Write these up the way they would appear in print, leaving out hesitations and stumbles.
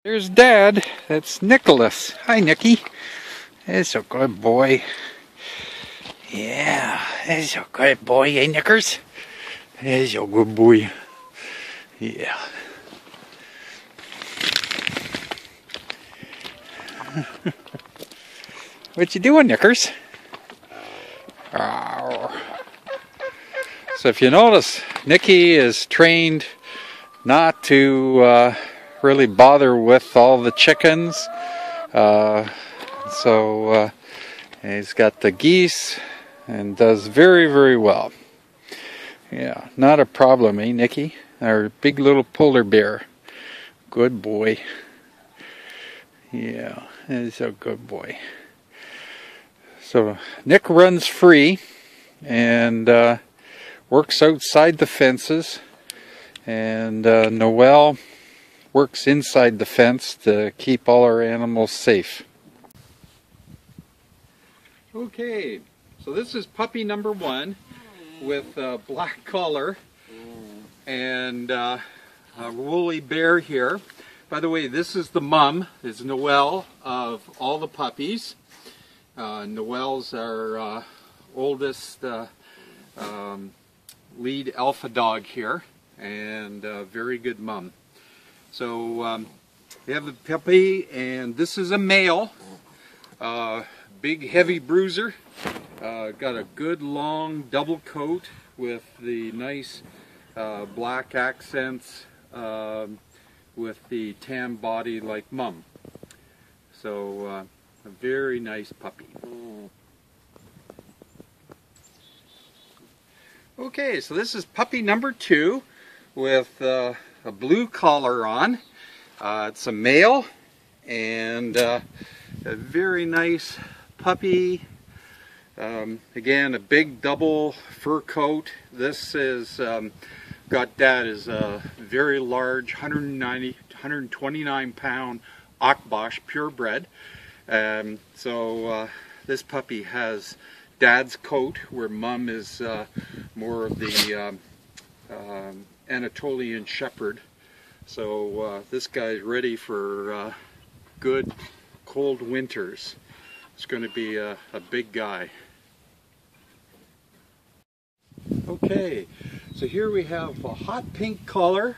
There's Dad. That's Nicholas. Hi, Nicky. That's a good boy. Yeah, that's a good boy, eh, Nickers? That's a good boy. Yeah. What you doing, Nickers? Oh. So if you notice, Nicky is trained not to really bother with all the chickens. He's got the geese and does very, very well. Yeah, not a problem, eh, Nicky? Our big little polar bear. Good boy. Yeah, he's a good boy. So Nick runs free and works outside the fences, and Noelle works inside the fence to keep all our animals safe. Okay, so this is puppy number 1 with a black collar and a woolly bear here. By the way, this is the mom, is Noelle, of all the puppies. Noelle's our oldest lead alpha dog here, and very good mom. So we have the puppy, and this is a male, big heavy bruiser, got a good long double coat with the nice black accents with the tan body like mom. So a very nice puppy. Okay, so this is puppy number 2 with a blue collar on. It's a male, and a very nice puppy. Again, a big double fur coat. This is got Dad is a very large 129 pound Akbash purebred. This puppy has Dad's coat, where Mom is more of the Anatolian Shepherd. So this guy's ready for good cold winters. It's going to be a big guy. Okay, so here we have a hot pink collar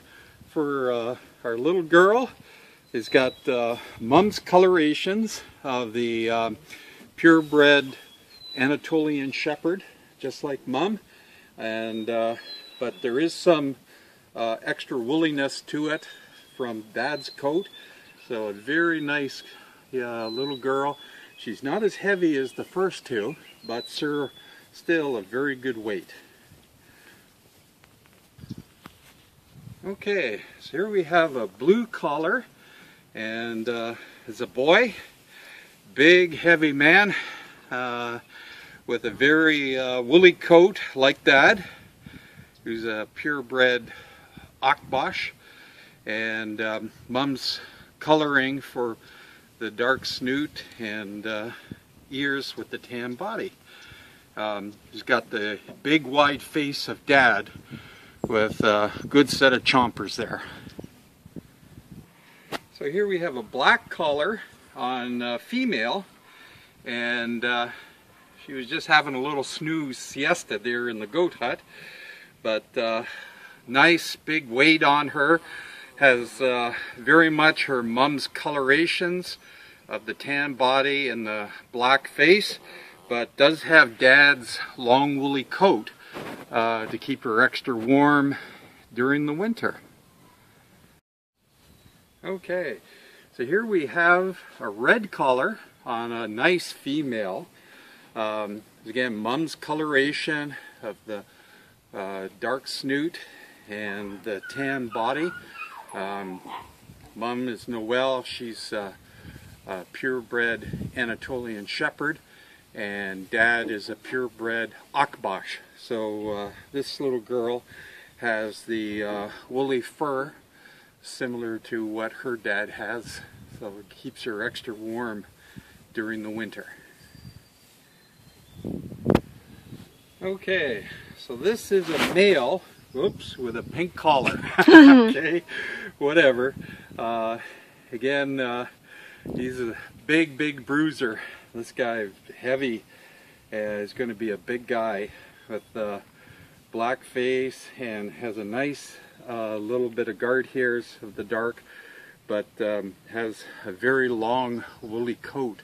for our little girl. It's got Mom's colorations of the purebred Anatolian Shepherd, just like Mom, and but there is some extra woolliness to it from Dad's coat. So a very nice little girl. She's not as heavy as the first 2, but still a very good weight. Okay, so here we have a blue collar, and it's a boy, big heavy man with a very woolly coat like Dad, who's a purebred Akbash, and Mom's coloring for the dark snoot and ears with the tan body. He's got the big wide face of Dad with a good set of chompers there. So here we have a black collar on female, and she was just having a little snooze siesta there in the goat hut, but nice big weight on her. Has very much her mom's colorations of the tan body and the black face, but does have Dad's long woolly coat to keep her extra warm during the winter. Okay, so here we have a red collar on a nice female. Again, Mom's coloration of the dark snoot and the tan body. Mom is Noelle. She's a purebred Anatolian Shepherd, and Dad is a purebred Akbash. So this little girl has the woolly fur similar to what her dad has, so it keeps her extra warm during the winter. Okay, so this is a male, whoops, with a pink collar. Okay, whatever. again, he's a big bruiser. This guy, heavy, is going to be a big guy with black face and has a nice little bit of guard hairs of the dark, but has a very long woolly coat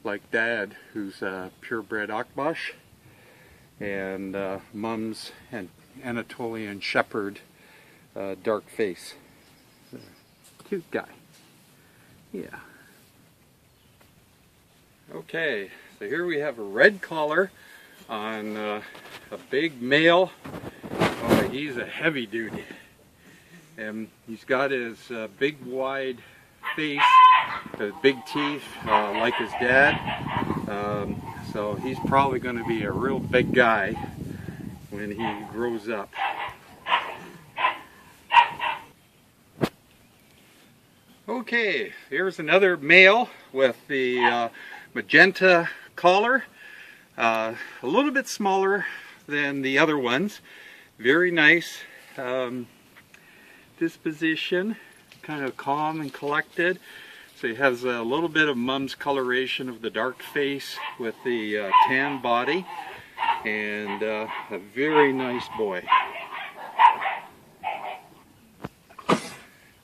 like Dad, who's a Purebred Akbash, and Mom's Anatolian Shepherd, dark face. Cute guy. Yeah. Okay, so here we have a red collar on a big male. Oh, he's a heavy dude. And he's got his big wide face, big teeth, like his dad. So he's probably going to be a real big guy when he grows up. Okay, here's another male with the magenta collar. A little bit smaller than the other ones. Very nice disposition, kind of calm and collected. So he has a little bit of Mom's coloration of the dark face with the tan body, and a very nice boy.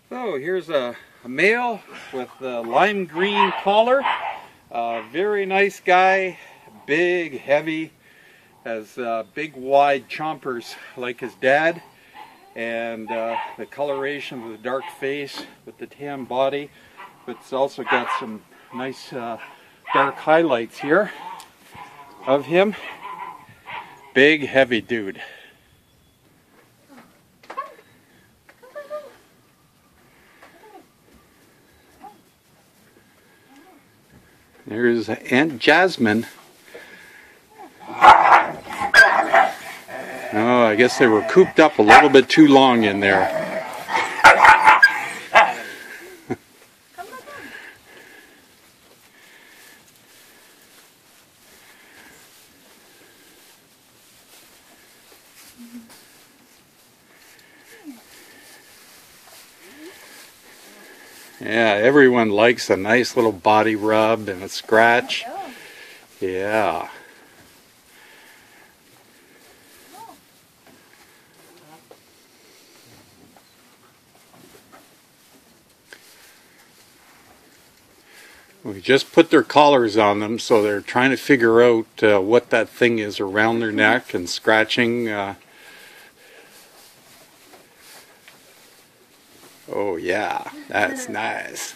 So here's a male with a lime green collar. Very nice guy, big, heavy, has big wide chompers like his dad, and the coloration of the dark face with the tan body, but it's also got some nice dark highlights here of him. Big, heavy dude. There's Aunt Jasmine. Oh, I guess they were cooped up a little bit too long in there. Yeah, everyone likes a nice little body rub and a scratch. Yeah. We just put their collars on them, so they're trying to figure out what that thing is around their neck and scratching. Oh yeah, that's nice.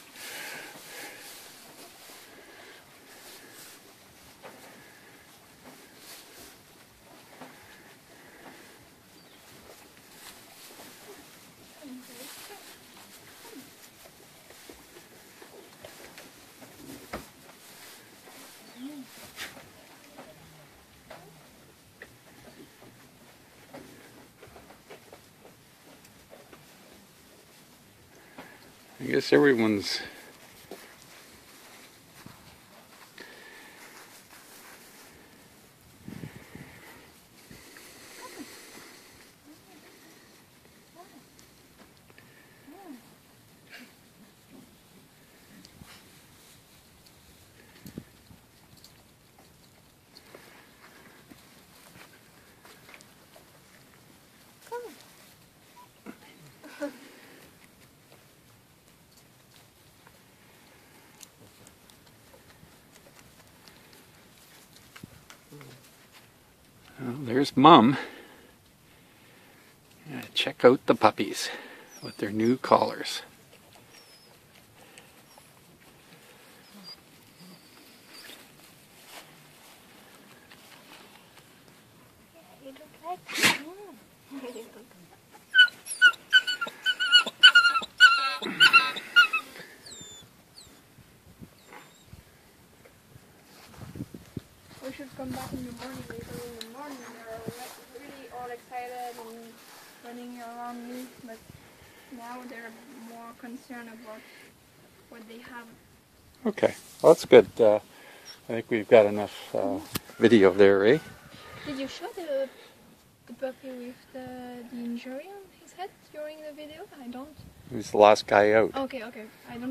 I guess everyone's well, there's Mom. Yeah, check out the puppies with their new collars. You look like we should come back in the morning. Later in the morning, they're really all excited and running around me, but now they're more concerned about what they have. Okay, well that's good. I think we've got enough video there, eh? Did you show the puppy with the injury on his head during the video? I don't. He's the last guy out. Okay.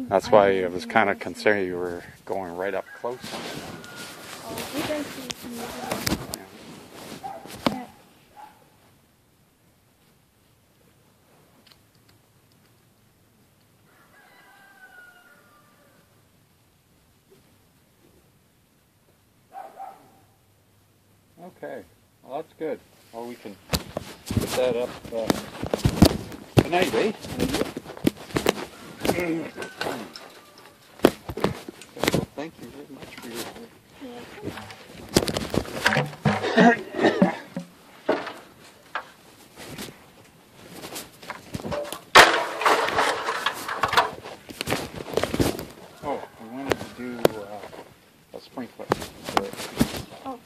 That's why I was kind of concerned you were going right up close. Oh, we can see some usually. Yeah. Okay, well that's good. Well, we can put that up tonight, eh? Well, thank you very much for your help. Oh, I wanted to do a sprinkler. Oh.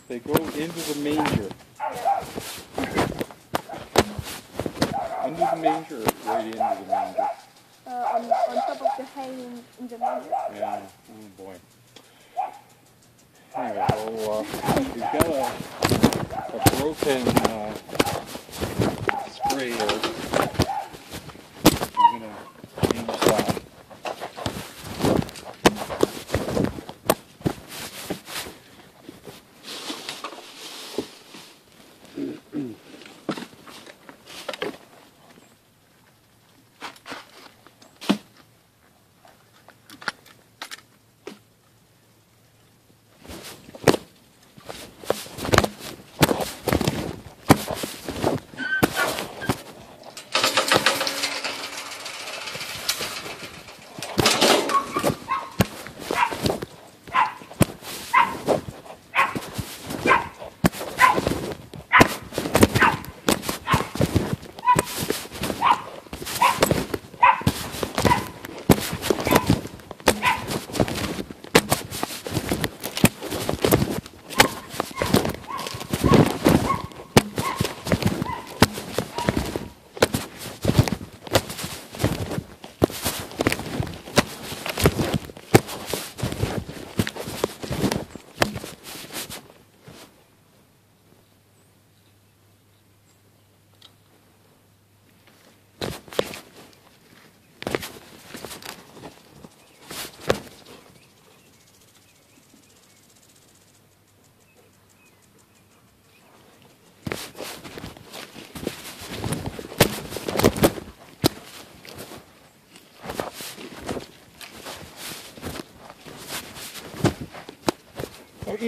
They go into the manger. Under the manger or right into the manger? On top of the hay in the manger. Yeah, oh boy. Anyway, well, we've got a broken sprayer. I'm going to change that.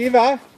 Eva.